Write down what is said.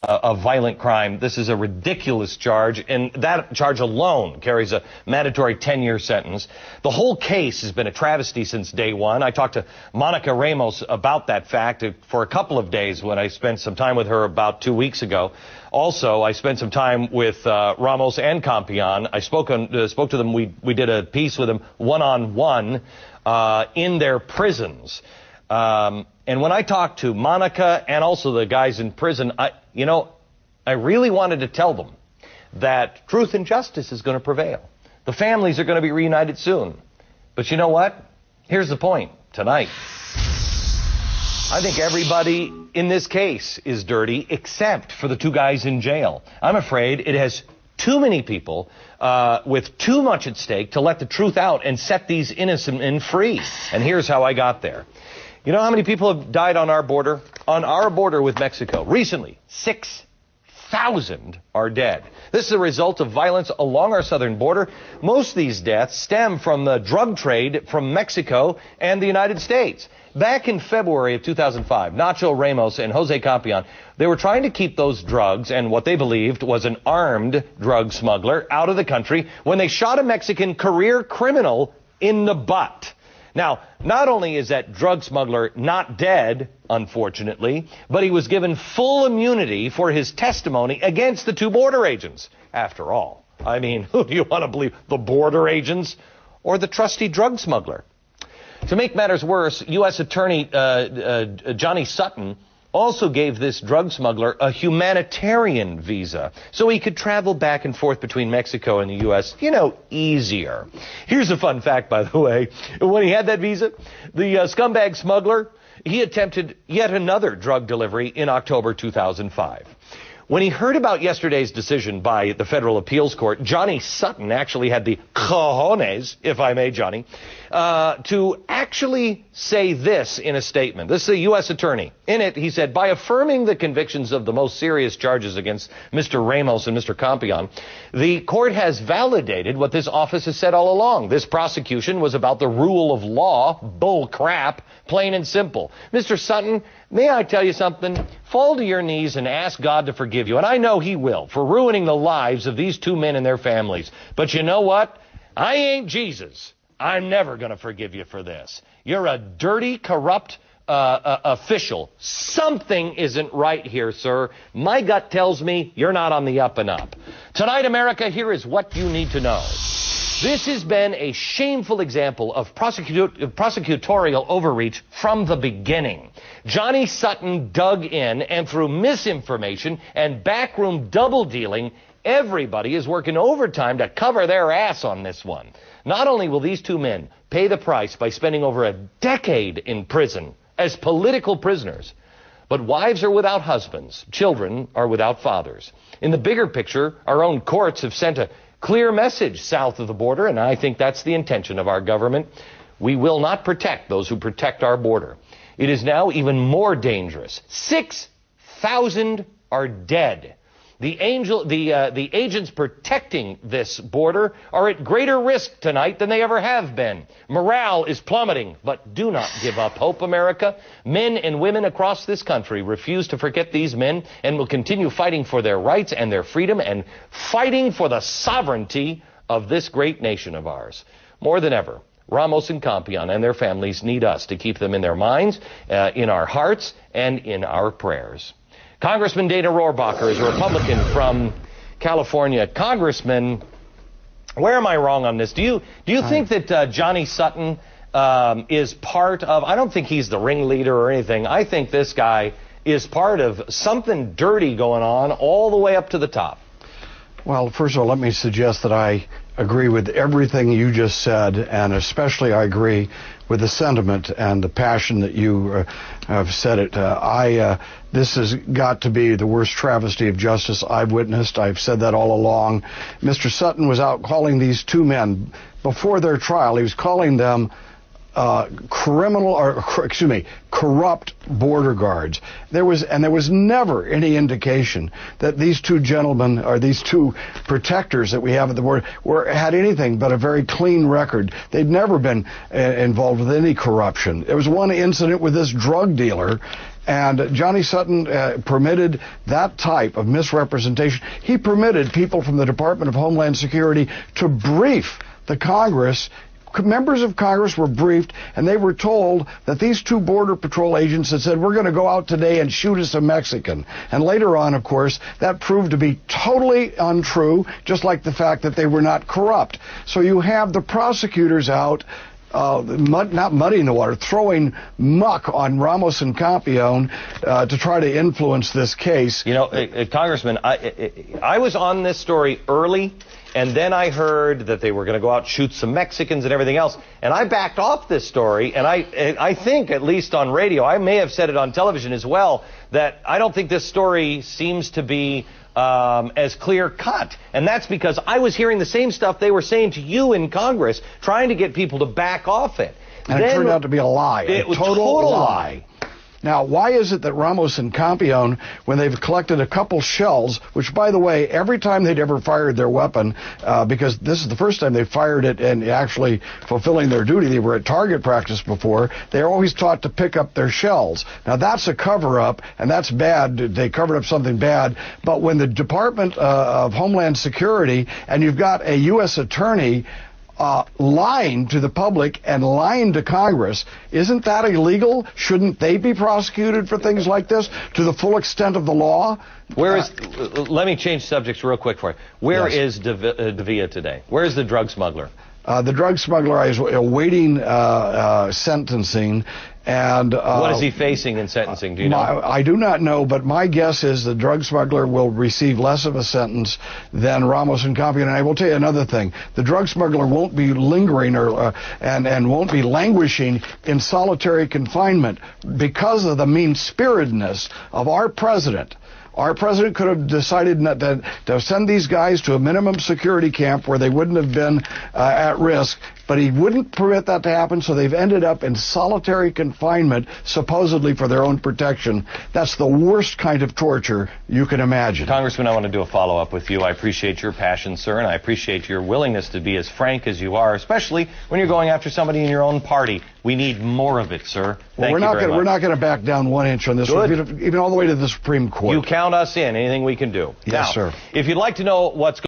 of violent crime. This is a ridiculous charge, and that charge alone carries a mandatory 10-year sentence. The whole case has been a travesty since day one. I talked to Monica Ramos about that fact for a couple of days when I spent some time with her about 2 weeks ago. Also, I spent some time with Ramos and Campion. I spoke to them. We did a piece with them one-on-one in their prisons. And when I talked to Monica and also the guys in prison, I really wanted to tell them that truth and justice is going to prevail. The families are going to be reunited soon. But you know what? Here's the point tonight. I think everybody in this case is dirty except for the two guys in jail. I'm afraid it has too many people with too much at stake to let the truth out and set these innocent men free. And here's how I got there. You know how many people have died on our border? On our border with Mexico. Recently, 6,000 are dead. This is a result of violence along our southern border. Most of these deaths stem from the drug trade from Mexico and the United States. Back in February of 2005, Nacho Ramos and Jose Campion, they were trying to keep those drugs and what they believed was an armed drug smuggler out of the country when they shot a Mexican career criminal in the butt. Now, not only is that drug smuggler not dead, unfortunately, but he was given full immunity for his testimony against the two border agents. After all, I mean, who do you want to believe, the border agents or the trusty drug smuggler? To make matters worse, U.S. Attorney Johnny Sutton also gave this drug smuggler a humanitarian visa so he could travel back and forth between Mexico and the U.S., easier. Here's a fun fact, by the way. When he had that visa, the scumbag smuggler, he attempted yet another drug delivery in October 2005. When he heard about yesterday's decision by the Federal Appeals Court, Johnny Sutton actually had the cojones, if I may, Johnny, to actually say this in a statement. This is a U.S. attorney. In it, he said, by affirming the convictions of the most serious charges against Mr. Ramos and Mr. Campion, the court has validated what this office has said all along. This prosecution was about the rule of law, bull crap, plain and simple. Mr. Sutton, may I tell you something? Fall to your knees and ask God to forgive you. And I know he will, for ruining the lives of these two men and their families. But you know what? I ain't Jesus. I'm never going to forgive you for this. You're a dirty, corrupt official. Something isn't right here, sir. My gut tells me you're not on the up and up. Tonight, America, here is what you need to know. This has been a shameful example of prosecutorial overreach from the beginning. Johnny Sutton dug in, and through misinformation and backroom double dealing, everybody is working overtime to cover their ass on this one. Not only will these two men pay the price by spending over a decade in prison as political prisoners, but wives are without husbands, children are without fathers. In the bigger picture, our own courts have sent a clear message south of the border, and I think that's the intention of our government. We will not protect those who protect our border. It is now even more dangerous. 6,000 are dead. The agents protecting this border are at greater risk tonight than they ever have been. Morale is plummeting, but do not give up hope, America. Men and women across this country refuse to forget these men and will continue fighting for their rights and their freedom and fighting for the sovereignty of this great nation of ours. More than ever, Ramos and Campion and their families need us to keep them in their minds, in our hearts, and in our prayers. Congressman Dana Rohrabacher is a Republican from California. Congressman, where am I wrong on this? Do you think that Johnny Sutton is part of, I don't think he's the ringleader or anything. I think this guy is part of something dirty going on all the way up to the top. Well, first of all, let me suggest that I agree with everything you just said, and especially I agree with the sentiment and the passion that you have said it. This has got to be the worst travesty of justice I've witnessed. I've said that all along. Mr. Sutton was out calling these two men before their trial. He was calling them corrupt border guards. There was never any indication that these two gentlemen, or these two protectors that we have at the border, had anything but a very clean record. They'd never been involved with any corruption. There was one incident with this drug dealer, And Johnny Sutton permitted that type of misrepresentation. He permitted people from the Department of Homeland Security to brief the Congress. Members of Congress were briefed, and they were told that these two Border Patrol agents had said, we're going to go out today and shoot us a Mexican. And later on, of course, that proved to be totally untrue, just like the fact that they were not corrupt. So you have the prosecutors out, not muddying the water, throwing muck on Ramos and Campion to try to influence this case. You know, Congressman, I was on this story early, and then I heard that they were going to go out and shoot some Mexicans and everything else, and I backed off this story, and I think, at least on radio, I may have said it on television as well, that I don't think this story seems to be as clear-cut. And that's because I was hearing the same stuff they were saying to you in Congress, trying to get people to back off it. And it turned out to be a lie. It was a total lie. Now, why is it that Ramos and Campion, when they've collected a couple shells, which, by the way, every time they'd ever fired their weapon, because this is the first time they fired it and actually fulfilling their duty, they were at target practice before, they're always taught to pick up their shells. Now, that's a cover-up, and that's bad. They covered up something bad. But when the Department of Homeland Security, and you've got a U.S. attorney lying to the public and lying to Congress, isn't that illegal? Shouldn't they be prosecuted for things like this to the full extent of the law? Where is? Let me change subjects real quick for you. Where is Davila today? Where is the drug smuggler? The drug smuggler is awaiting sentencing. And what is he facing in sentencing? Do you know? I do not know, but my guess is the drug smuggler will receive less of a sentence than Ramos and Campion. And I will tell you another thing: the drug smuggler won't be lingering and won't be languishing in solitary confinement because of the mean-spiritedness of our president. Our president could have decided to send these guys to a minimum security camp where they wouldn't have been at risk, but he wouldn't permit that to happen, so they've ended up in solitary confinement, supposedly for their own protection. That's the worst kind of torture you can imagine. Congressman, I want to do a follow-up with you. I appreciate your passion, sir, and I appreciate your willingness to be as frank as you are, especially when you're going after somebody in your own party. We need more of it, sir. Well, we're not going to back down 1 inch on this, even all the way to the Supreme Court. You count us in. Anything we can do. Yes, sir. If you'd like to know what's